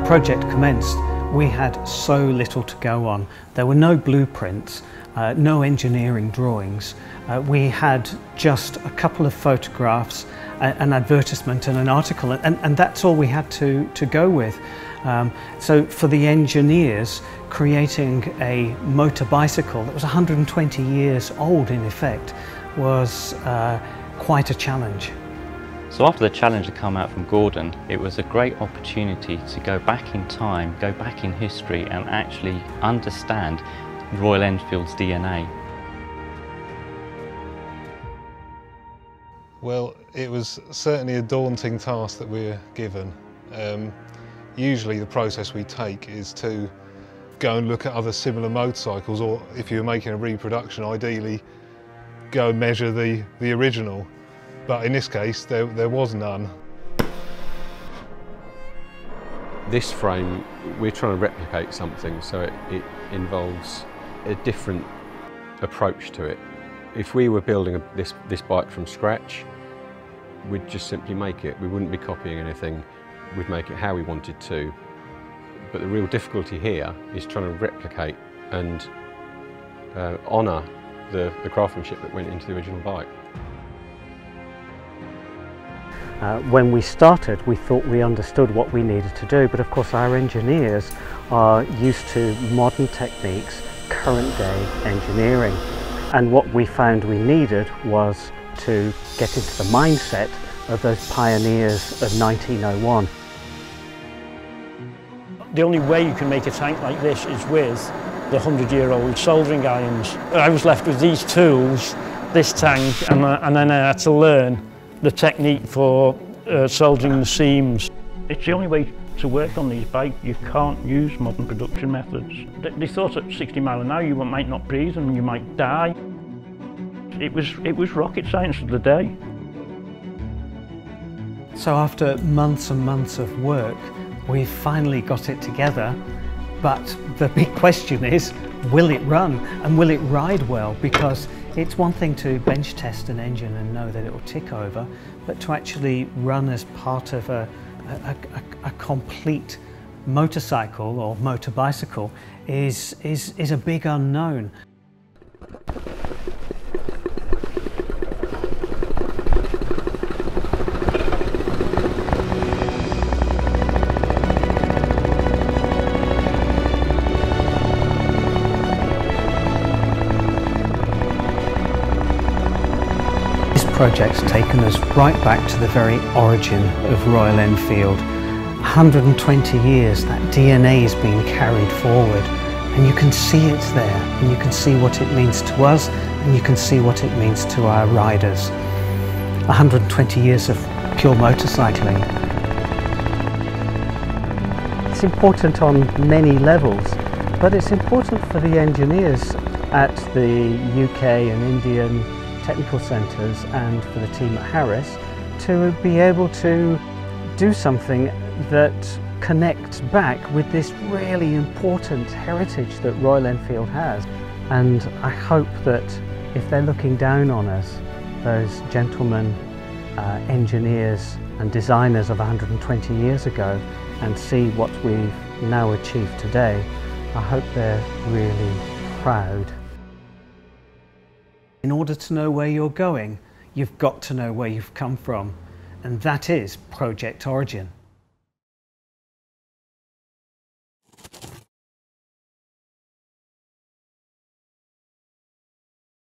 project commenced, we had so little to go on. There were no blueprints, no engineering drawings. We had just a couple of photographs, an advertisement and an article, and that's all we had to go with. So for the engineers, creating a motor bicycle that was 120 years old in effect was quite a challenge. So after the challenge had come out from Gordon, it was a great opportunity to go back in time, go back in history and actually understand Royal Enfield's DNA. Well, it was certainly a daunting task that we were given. Usually the process we take is to go and look at other similar motorcycles, or if you're making a reproduction, ideally go and measure the original. But in this case, there was none. This frame, we're trying to replicate something, so it involves a different approach to it. If we were building this bike from scratch, we'd just simply make it. We wouldn't be copying anything. We'd make it how we wanted to. But the real difficulty here is trying to replicate and honour the craftsmanship that went into the original bike. When we started, we thought we understood what we needed to do, but of course our engineers are used to modern techniques, current day engineering. And what we found we needed was to get into the mindset of those pioneers of 1901. The only way you can make a tank like this is with the 100-year-old soldering irons. I was left with these tools, this tank, and then I had to learn the technique for soldering the seams. It's the only way to work on these bikes. You can't use modern production methods. They thought at 60 miles an hour you might not breathe and you might die. It was rocket science of the day. So after months and months of work, we finally got it together, but the big question is, will it run and will it ride well? Because it's one thing to bench test an engine and know that it will tick over, but to actually run as part of a complete motorcycle or motor bicycle is a big unknown. Project's taken us right back to the very origin of Royal Enfield. 120 years, that DNA is being carried forward, and you can see it there, and you can see what it means to us, and you can see what it means to our riders. 120 years of pure motorcycling. It's important on many levels, but it's important for the engineers at the UK and Indian technical centres and for the team at Harris to be able to do something that connects back with this really important heritage that Royal Enfield has. And I hope that if they're looking down on us, those gentlemen, engineers and designers of 120 years ago, and see what we've now achieved today, I hope they're really proud. In order to know where you're going, you've got to know where you've come from, and that is Project Origin.